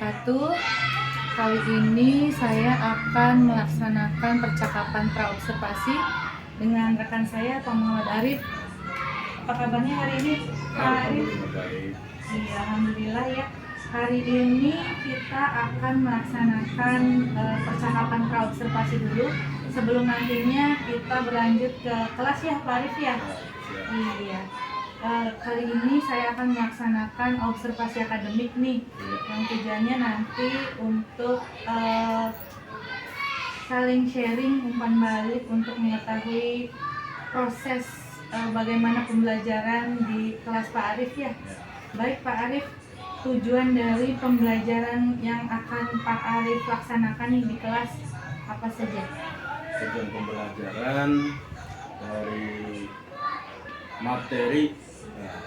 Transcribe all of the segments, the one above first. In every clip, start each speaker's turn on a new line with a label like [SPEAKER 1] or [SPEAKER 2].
[SPEAKER 1] wabarakatuh. Kali ini saya akan melaksanakan percakapan praobservasi dengan rekan saya, Pak Muhammad Arif. Apa kabarnya hari ini, Pak Arif? Iya, alhamdulillah ya. Hari ini kita akan melaksanakan percakapan praobservasi dulu. Sebelum nantinya kita berlanjut ke kelas ya, Pak Arif ya. Iya. Kali ini saya akan melaksanakan observasi akademik nih, yang tujuannya nanti untuk saling sharing umpan balik untuk mengetahui proses bagaimana pembelajaran di kelas Pak Arif ya. Baik Pak Arif, tujuan dari pembelajaran yang akan Pak Arif laksanakan nih di kelas apa saja?
[SPEAKER 2] Tujuan pembelajaran dari materi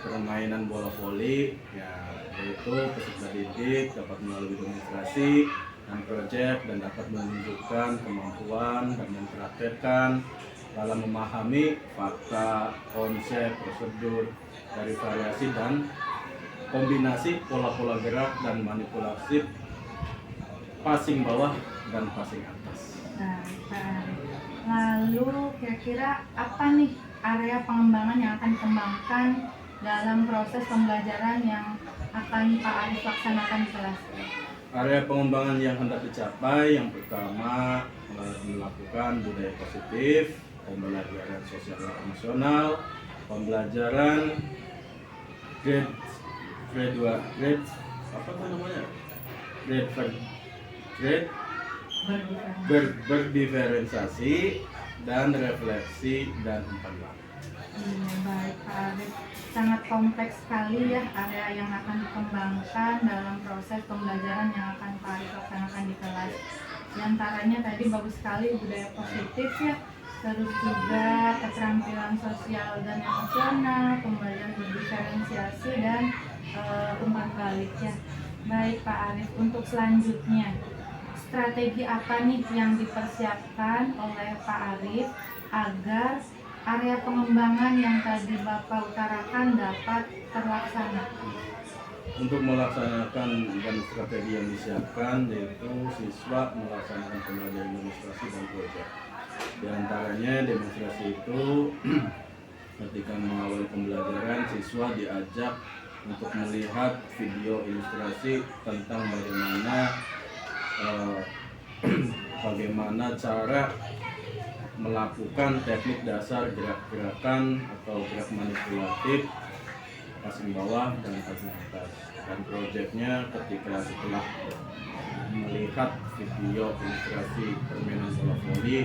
[SPEAKER 2] permainan bola voli yaitu peserta didik dapat melalui demonstrasi dan proyek dan dapat menunjukkan kemampuan dan mempraktekkan dalam memahami fakta, konsep, prosedur dari variasi dan kombinasi pola-pola gerak dan manipulasi passing bawah dan passing atas.
[SPEAKER 1] Nah, lalu kira-kira apa nih area pengembangan yang akan dikembangkan dalam proses pembelajaran yang akan Pak Arif laksanakan di kelas?
[SPEAKER 2] Area pengembangan yang hendak dicapai yang pertama melakukan budaya positif, pembelajaran sosial emosional, pembelajaran grade berdiferensiasi dan refleksi dan umpan balik.
[SPEAKER 1] Baik Pak Arif, sangat kompleks sekali ya area yang akan dikembangkan dalam proses pembelajaran yang akan Pak Arif laksanakan di kelas. Di antaranya tadi bagus sekali budaya positif ya, terus juga keterampilan sosial dan emosional, pembelajaran berdiferensiasi dan umpan balik ya. Baik Pak Arif, untuk selanjutnya strategi apa nih yang dipersiapkan oleh Pak Arif agar area pengembangan yang tadi Bapak utarakan dapat terlaksana?
[SPEAKER 2] Untuk melaksanakan dan strategi yang disiapkan yaitu siswa melaksanakan pembelajaran demonstrasi dan proyek. Di antaranya demonstrasi itu ketika mengawali pembelajaran siswa diajak untuk melihat video ilustrasi tentang bagaimana cara melakukan teknik dasar gerak-gerakan atau gerak manipulatif passing bawah dan passing atas. Dan proyeknya ketika setelah melihat video ilustrasi permainan bola voli,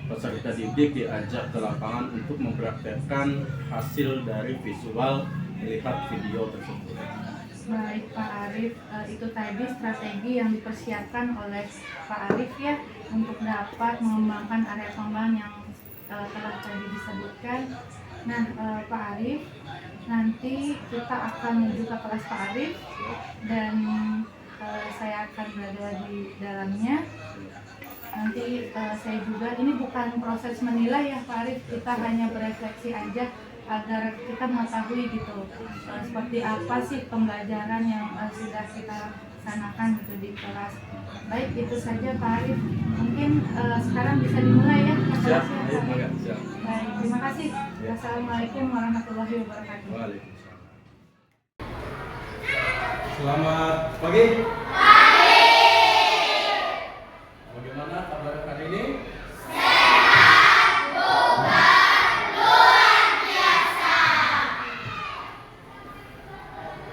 [SPEAKER 2] peserta didik diajak ke lapangan untuk mempraktekkan hasil dari visual melihat video tersebut.
[SPEAKER 1] Baik Pak Arif, itu tadi strategi yang dipersiapkan oleh Pak Arif ya untuk dapat mengembangkan area pengembangan yang telah tadi disebutkan. Nah Pak Arif, nanti kita akan menuju ke kelas Pak Arif dan saya akan berada di dalamnya. Nanti saya juga, ini bukan proses menilai ya Pak Arif, kita hanya berefleksi aja agar kita mengetahui gitu seperti apa sih pembelajaran yang sudah kita laksanakan gitu di kelas. Baik, itu saja Pak Arif. Mungkin sekarang bisa dimulai ya kelasnya. Baik, terima kasih. Assalamualaikum warahmatullahi wabarakatuh.
[SPEAKER 2] Waalaikumsalam. Selamat pagi. Bagaimana kabar hari ini?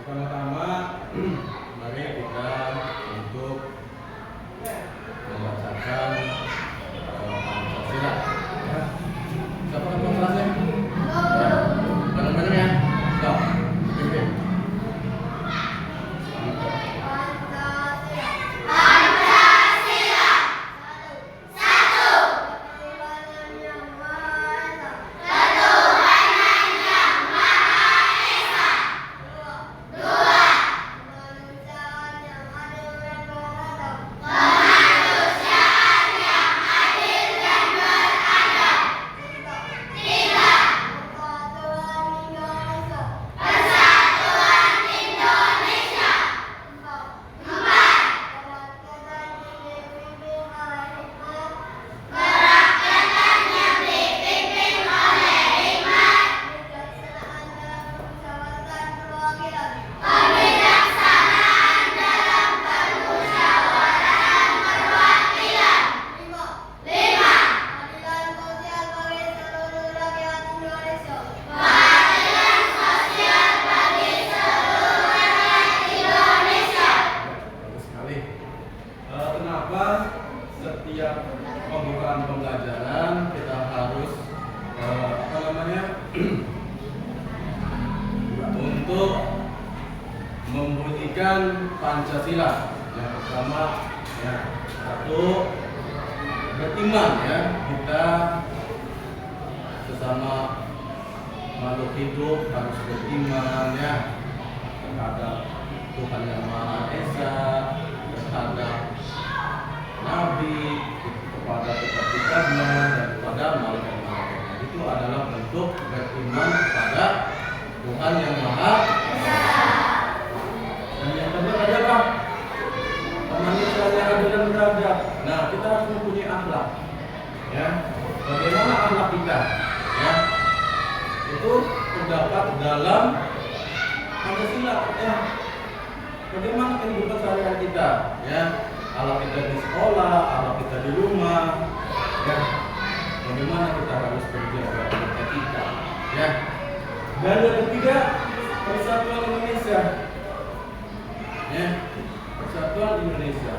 [SPEAKER 2] Pertama-tama, mari kita untuk membacakan Pancasila. Ya. Siapa yang kelasnya? Bareng-bareng ya. Stop. Oke. nih. Kenapa setiap pembukaan pembelajaran kita harus untuk membunyikan Pancasila. Yang pertama ya, satu, beriman ya, kita sesama makhluk hidup harus beriman ya terhadap Tuhan yang Maha Esa, terhadap Nabi, kepada kitab-kitabnya dan kepada malaikat-malaikatnya. Itu adalah bentuk beriman pada Tuhan yang Maha Esa. Dan yang kedua ada apa? Kemanusiaan yang adil dan beradab. Nah, kita harus mempunyai akhlak. Ya, bagaimana akhlak kita? Ya, itu terdapat dalam Pancasila. Ya, bagaimana kehidupan sehari-hari kita? Ya, akhlak kita di sekolah, akhlak kita di rumah. Ya, bagaimana kita harus berjaga etika? Ya, dan yang ketiga, persatuan Indonesia. Ya, persatuan Indonesia.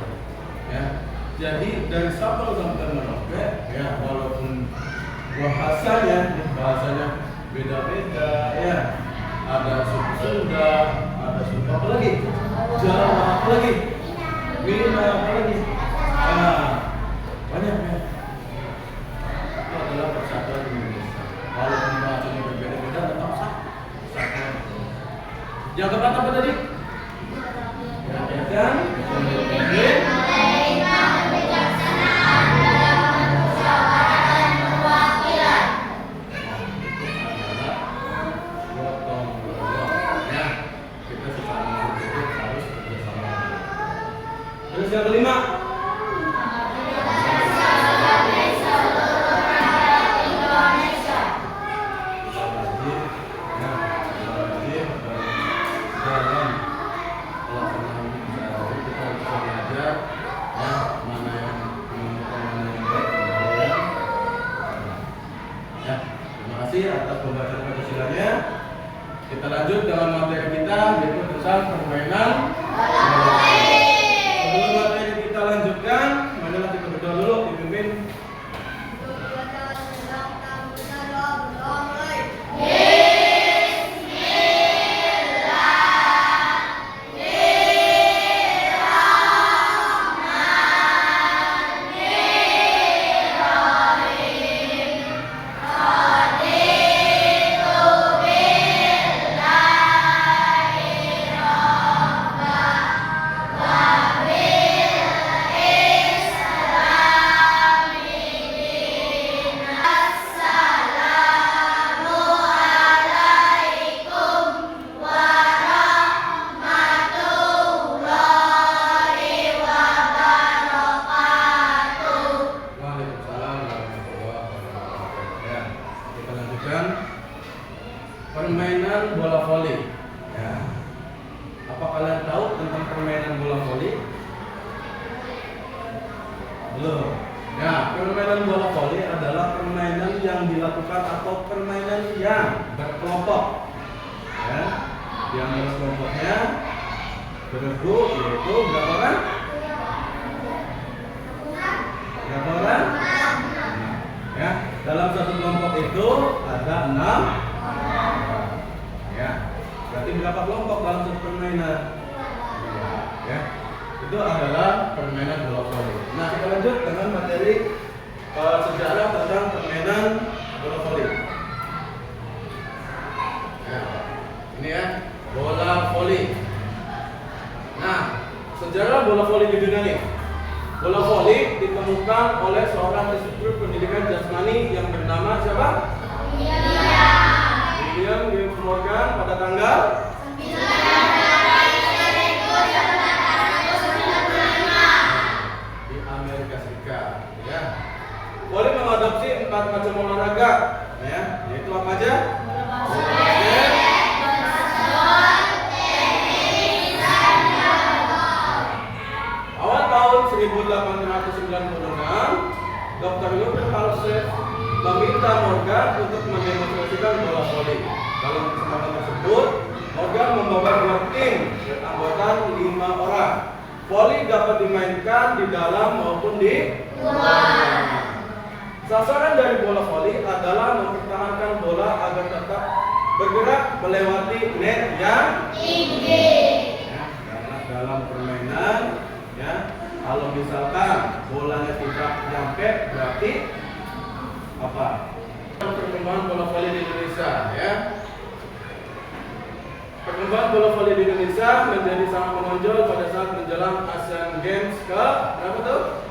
[SPEAKER 2] Ya, jadi dari Sabang sampai Merauke, ya walaupun bahasanya beda-beda, ya ada suku Sunda, ada suku apa lagi, Jawa apa lagi, Minang apa lagi, banyak ya. Itu adalah persatuan Indonesia. Walaupun bahasanya berbeda-beda, tetap persatuan. Yang keempat apa tadi? Dan terus yang kelima, atas pembacaan Pancasilanya. Kita lanjut dengan materi kita, yaitu tentang permainan. Sebelum materi kita lanjutkan, marilah kita berdoa dulu, dipimpin. Permainan bola voli. Ya. Apa kalian tahu tentang permainan bola voli? Belum. Ya, permainan bola voli adalah permainan yang dilakukan atau permainan yang berkelompok. Ya. Yang berkelompoknya bergu, yaitu berapa orang? Berapa orang? Ya, dalam satu kelompok itu ada 6. Ya, berarti berapa kelompok dalam satu permainan? Ya, itu adalah permainan bola voli. Nah, kita lanjut dengan materi sejarah tentang permainan bola voli. Ya, ini ya, bola voli. Nah, sejarah bola voli di dunia nih. Bola voli ditemukan oleh seorang instruktur pendidikan jasmani yang bernama siapa? William James Morgan pada tanggal 9 di Amerika Serikat. Ya. Voli mengadopsi 4 macam olahraga, ya, yaitu apa aja? Awal tahun 1896, Dr. Luther Halsted meminta Morgan untuk mendemonstrasikan bola voli. Dalam kesempatan tersebut, Morgan membawa 2 tim beranggotakan 5 orang. Voli dapat dimainkan di dalam maupun di luar. Sasaran dari bola voli adalah mempertahankan bola agar tetap bergerak melewati net yang tinggi. Ya, karena dalam permainan, ya, kalau misalkan bolanya tidak nyampe, berarti apa? Perkembangan bola voli di Indonesia, ya. Perkembangan bola voli di Indonesia menjadi sangat menonjol pada saat menjelang Asian Games ke berapa tuh?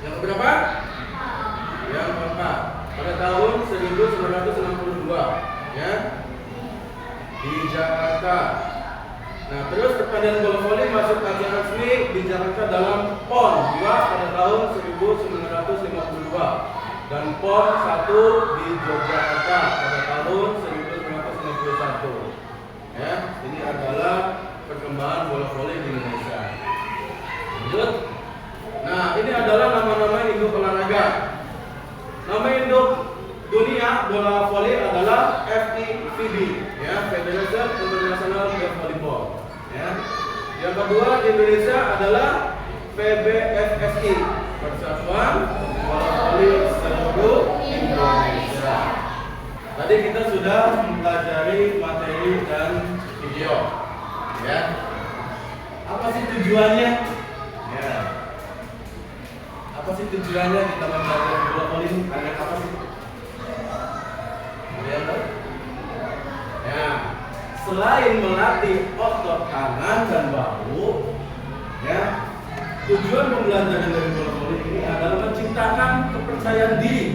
[SPEAKER 2] Yang berapa? Yang keempat. Pada tahun 1962, ya, di Jakarta. Nah, terus pertandingan bola voli masuk acara resmi di Jakarta dalam PON 2 pada tahun 1952 dan PON 1 di Yogyakarta pada tahun 1951. Ya, ini adalah perkembangan bola voli di Indonesia. Lanjut. Nah, ini adalah nama-nama induk olahraga. Nama induk dunia bola voli adalah FIVB, ya, Federation International Youth Volleyball. Ya. Yang kedua di Indonesia adalah PBFSI, Persatuan Bola Voli Seluruh Indonesia. Tadi kita sudah mempelajari materi dan video. Ya. Apa sih tujuannya? Ya. Apa sih tujuannya kita mempelajari bola voli ini? Ada apa sih? Ya, selain melatih otot tangan dan bahu, ya, tujuan pembelajaran dari bola voli ini adalah menciptakan kepercayaan diri,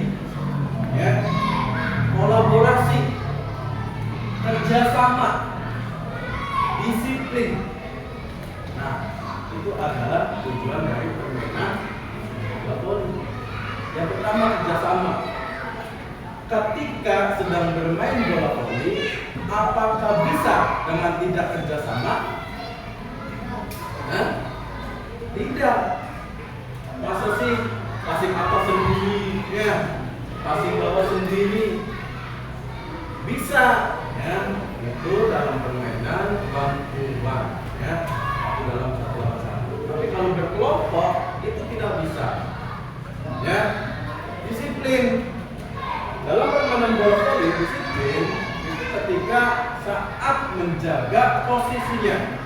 [SPEAKER 2] ya, kolaborasi, kerjasama, disiplin. Nah, itu adalah tujuan dari permainan bola voli. Yang pertama, kerjasama. Ketika sedang bermain bola voli, apakah bisa dengan tidak kerjasama? Tidak. Masa sih passing atas sendiri, ya, passing bawah sendiri? Bisa, ya. Itu dalam permainan one-on-one, ya, itu dalam satu lawan satu. Tapi kalau berkelompok itu tidak bisa, ya. Disiplin. Dalam permainan bola voli, disiplin itu ketika saat menjaga posisinya.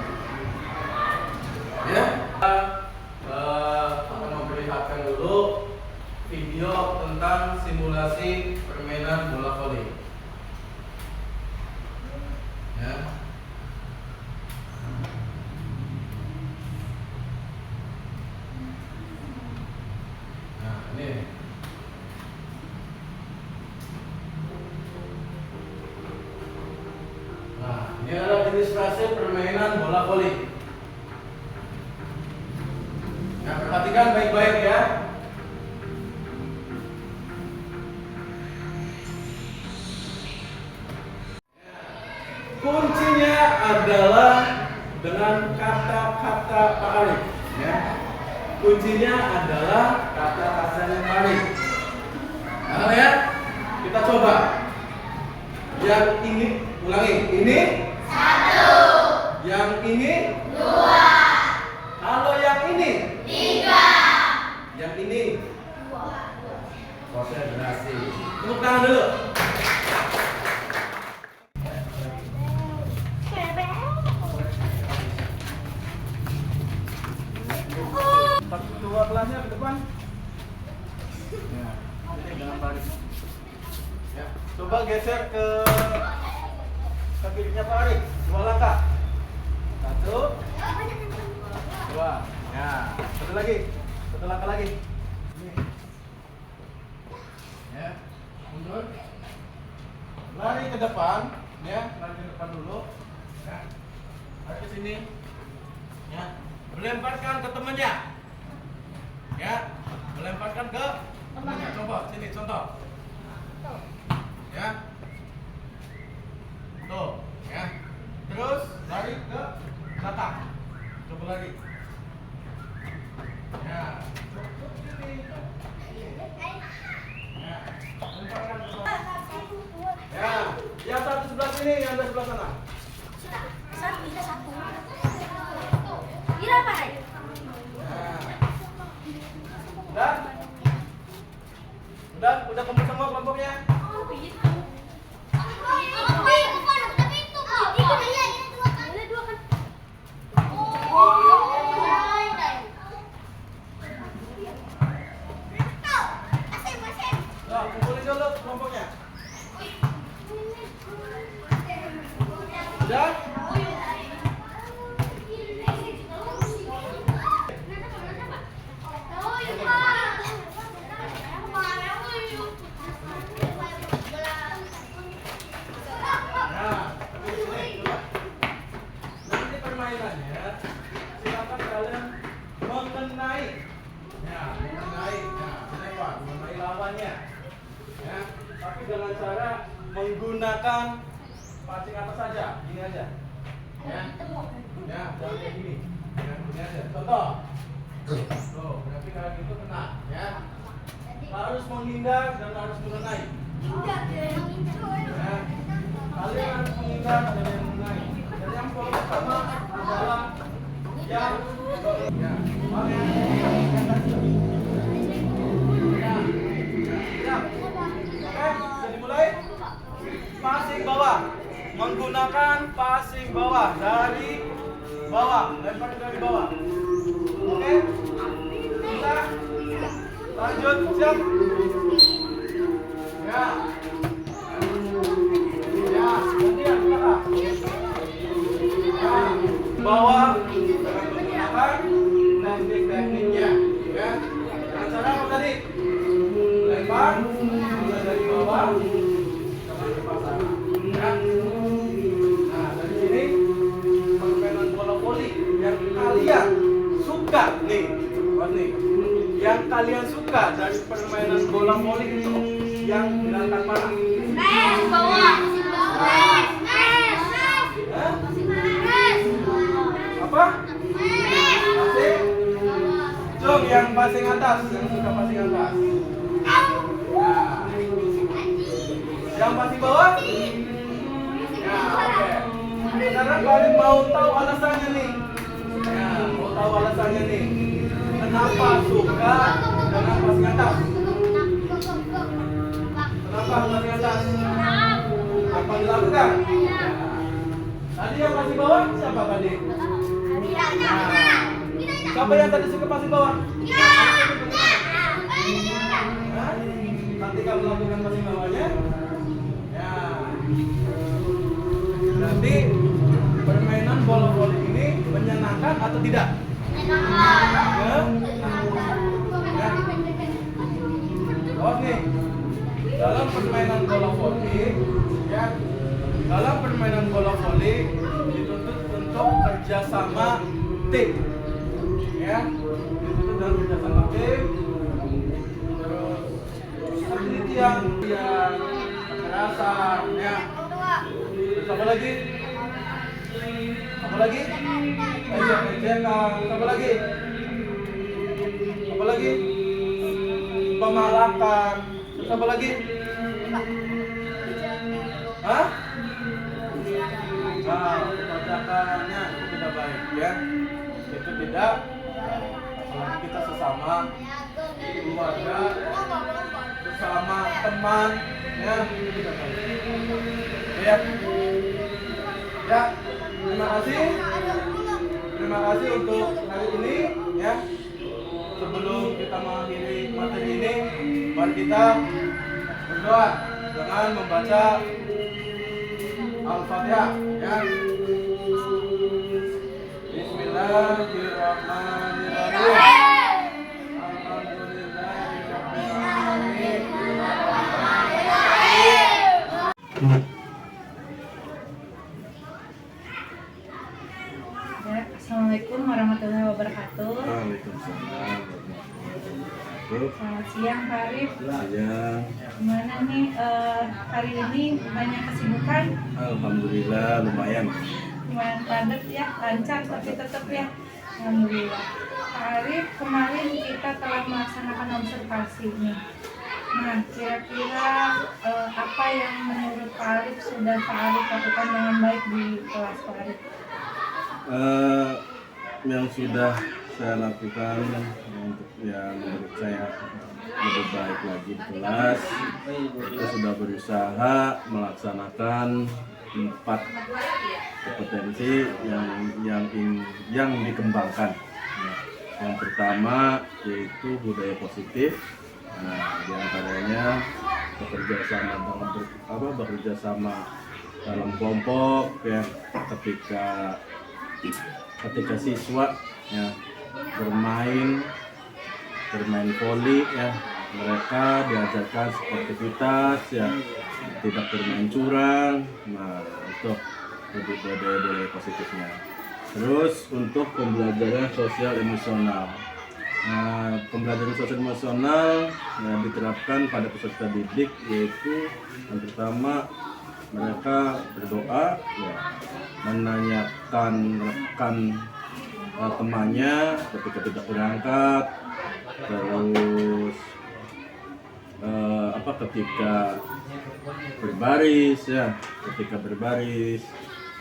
[SPEAKER 2] Ya, akan memperlihatkan dulu video tentang simulasi permainan bola voli. Ya. Nah, ini. Ini adalah ilustrasi permainan bola voli. Nah, perhatikan baik-baik ya. Kuncinya adalah dengan kata-kata Pak Arif. Ya. Kuncinya adalah kata-katanya Pak Arif. Nah, ya, kita coba. Yang ini ulangi. Ini 1. Yang ini 2. Kalau yang ini 3. Yang ini 2. Konsentrasi. Tepuk tangan dulu. Dua kelasnya ke depan. Ya, ini dengan baris. Ya, coba geser ke kirinya Pak Arif, 2 langkah. 1, 2. Ya, satu lagi. 1 langkah lagi. Ini. Ya, mundur. Lari ke depan, ya, lari ke depan dulu. Ya. Lari ke sini. Ya, melemparkan ke temannya. Ya, melemparkan ke temannya. Coba sini contoh. Ya. Tuh, ya. Terus lari ke belakang. Satu lagi. Ya. Ya, yang satu sebelah sini, yang sebelah sana.
[SPEAKER 3] Satu. Kira apa?
[SPEAKER 2] Udah? Udah kumpul semua kelompoknya? Nah, kumpulin dulu kelompoknya. Udah? Nah, nanti permainannya silakan kalian mengenai, mengenai lawannya, ya. Tapi dengan cara menggunakan pancing atas saja, gini aja, ya, jangan kayak gini, ya, gini aja. Contoh, tuh, berarti kalau gitu kena, ya. Harus menghindar dan harus mengenai. Ya. Kalian harus menghindar dan yang mengenai. Dan yang poin pertama adalah yang ya, siap. Oke, bisa dimulai. Passing bawah. Menggunakan passing bawah dari bawah, lempar dari bawah. Oke? Bisa? Lanjut, siap. Ya. Ya, gantian belakang. Ya, bawah dengan menggunakan teknik-tekniknya, ya. Dengan cara apa tadi? Lempar, mulai dari bawah, dengan kepasang. Ya. Nah, dari sini permainan bola voli yang kalian suka nih, nih. Yang kalian suka dari permainan bola voli itu yang gerakan mana? Apa? Passing? Cung, yang passing atas, yang suka passing atas. Nah. Yang passing bawah? Ya, oke. Sekarang kalian mau tahu alasannya nih. Ya, mau tahu alasannya nih. Kenapa suka dengan passing atas? Kenapa passing atas? Apa dilakukan? Tadi yang passing bawah siapa tadi? Siapa yang tadi suka passing bawah? Ketika melakukan passing bawahnya, ya. Berarti permainan bola voli ini menyenangkan atau tidak? Ya. Oke. Dalam permainan bola voli, ya. Dalam permainan bola voli dituntut untuk kerjasama tim, ya. Dituntut dalam kerjasama tim. Terus penelitian, kekerasan, ya. Terus apa lagi? Apa lagi? Apa lagi? Apa lagi? Pemalakan. Terus apa lagi? Hah? Nah, percakapannya itu tidak baik, ya. Itu tidak. Apalagi kita sesama keluarga, sesama teman, ya, itu tidak baik. Ya. Ya. Terima kasih. Terima kasih untuk hari ini, ya. Sebelum kita mengakhiri materi ini, mari kita berdoa dengan membaca Al-Fatihah, ya. Bismillahirrahmanirrahim.
[SPEAKER 1] Ya, Assalamualaikum warahmatullahi wabarakatuh.
[SPEAKER 2] Waalaikumsalam warahmatullahi wabarakatuh.
[SPEAKER 1] Selamat siang Pak Arif.
[SPEAKER 2] Siang.
[SPEAKER 1] Gimana nih hari ini banyak kesibukan?
[SPEAKER 2] Alhamdulillah lumayan.
[SPEAKER 1] Lumayan padat ya, lancar tapi tetap ya Alhamdulillah. Pak Arif, kemarin kita telah melaksanakan observasi nih. Nah, kira-kira apa yang menurut Pak Arif sudah Pak Arif lakukan dengan baik di kelas Pak Arif?
[SPEAKER 2] Yang sudah saya lakukan untuk yang menurut saya lebih baik lagi di kelas, kita sudah berusaha melaksanakan 4 kompetensi yang dikembangkan. Yang pertama yaitu budaya positif. Nah, di antaranya bekerja sama dalam kelompok ya, ketika siswa ya bermain voli ya, mereka diajarkan sportivitas ya, tidak bermain curang. Nah, itu lebih budaya positifnya. Terus untuk pembelajaran sosial emosional. Nah, pembelajaran sosial emosional diterapkan pada peserta didik, yaitu yang pertama mereka berdoa ya, menanyakan rekan temannya ketika tidak berangkat, terus ketika berbaris,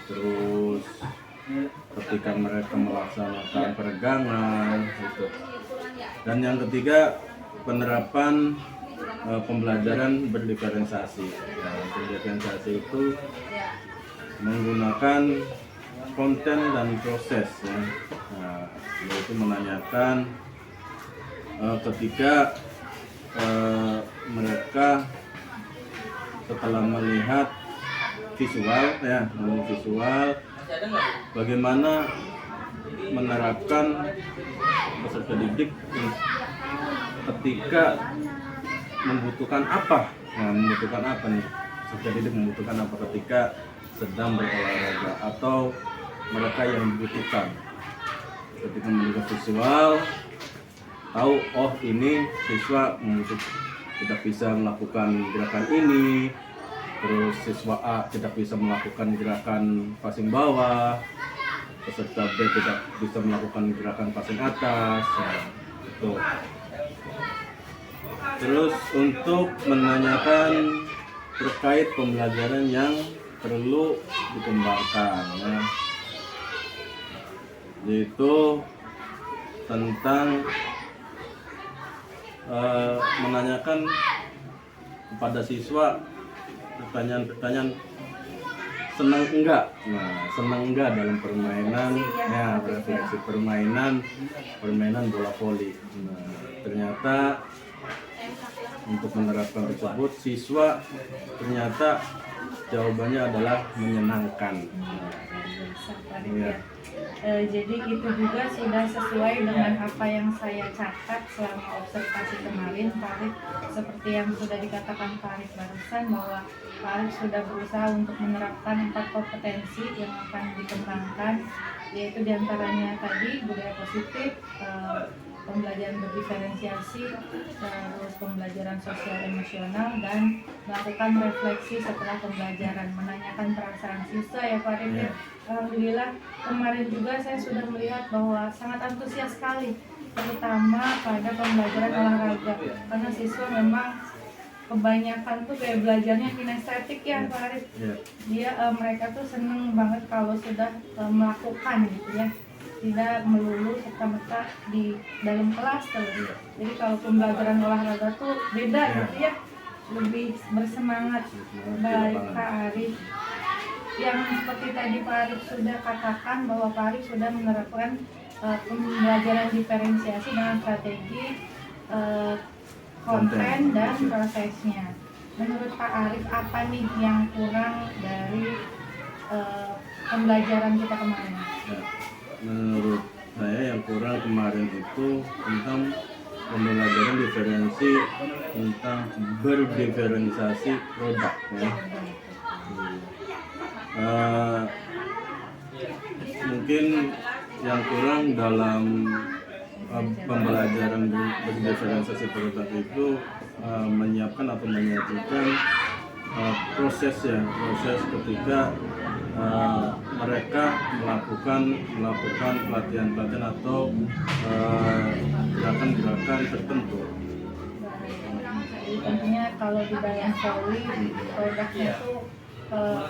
[SPEAKER 2] terus ketika mereka melaksanakan peregangan gitu. Dan yang ketiga, penerapan pembelajaran berdiferensiasi. Ya, berdiferensiasi itu menggunakan konten dan proses ya. Nah, yaitu menanyakan ketika mereka setelah melihat visual bagaimana menerapkan peserta didik ketika membutuhkan apa nih, peserta didik membutuhkan apa ketika sedang berolahraga, atau mereka yang membutuhkan ketika melihat visual tahu, oh ini siswa tidak bisa melakukan gerakan ini, terus siswa A tidak bisa melakukan gerakan passing bawah, peserta B tidak bisa melakukan gerakan passing atas ya, itu. Terus untuk menanyakan terkait pembelajaran yang perlu dikembangkan ya, yaitu tentang menanyakan kepada siswa pertanyaan senang enggak dalam permainan ya, refleksi permainan bola voli. Nah, ternyata untuk menerapkan tersebut siswa ternyata jawabannya adalah menyenangkan. Ya.
[SPEAKER 1] Jadi itu juga sudah sesuai dengan apa yang saya catat selama observasi kemarin, Pak Arif. Seperti yang sudah dikatakan Pak Arif barusan, bahwa Pak Arif sudah berusaha untuk menerapkan 4 kompetensi yang akan dikembangkan, yaitu diantaranya tadi budaya positif, pembelajaran berdiferensiasi, terus pembelajaran sosial emosional, dan melakukan refleksi setelah pembelajaran, menanyakan perasaan siswa ya Pak Arif. Alhamdulillah kemarin juga saya sudah melihat bahwa sangat antusias sekali, terutama pada pembelajaran olahraga, karena siswa memang kebanyakan tuh kayak belajarnya kinestetik ya Pak Arif. Mereka tuh seneng banget kalau sudah melakukan gitu ya, tidak melulu serta-merta di dalam kelas terus. Jadi kalau pembelajaran olahraga tuh beda gitu ya, lebih bersemangat. Baik Pak Arif, yang seperti tadi Pak Arif sudah katakan bahwa Pak Arif sudah menerapkan pembelajaran diferensiasi dengan strategi konten dan prosesnya. Menurut Pak Arif, apa nih yang kurang dari pembelajaran kita kemarin?
[SPEAKER 2] Menurut saya yang kurang kemarin itu tentang pembelajaran diferensi, tentang berdiferensiasi produk ya. Mungkin yang kurang dalam pembelajaran berdiferensiasi produk itu menyiapkan atau menyajikan proses ketika mereka melakukan pelatihan atau gerakan-gerakan tertentu.
[SPEAKER 1] Jadi tentunya kalau di dalam Voli produknya itu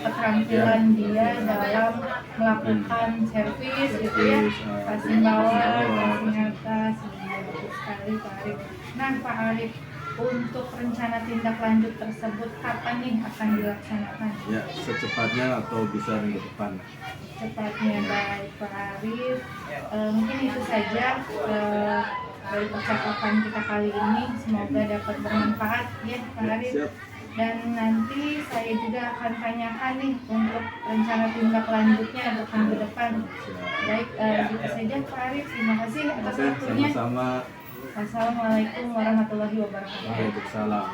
[SPEAKER 1] keterampilan dia dalam melakukan servis gitu ya, passing bawah, passing atas, bagus sekali Pak Arif. Nah Pak Arif, untuk rencana tindak lanjut tersebut kapan nih akan dilaksanakan?
[SPEAKER 2] Ya, secepatnya atau bisa minggu depan.
[SPEAKER 1] Cepatnya. Baik Pak Arif, mungkin itu saja dari percakapan kita kali ini, semoga dapat bermanfaat ya Pak Arif.
[SPEAKER 2] Siap.
[SPEAKER 1] Dan nanti saya juga akan tanyakan nih untuk rencana tindak lanjutnya untuk minggu depan. Baik, itu saja Pak Arif, terima kasih atas
[SPEAKER 2] Oke,
[SPEAKER 1] waktunya.
[SPEAKER 2] sama-sama.
[SPEAKER 1] Wassalamualaikum warahmatullahi wabarakatuh.
[SPEAKER 2] Waalaikumsalam.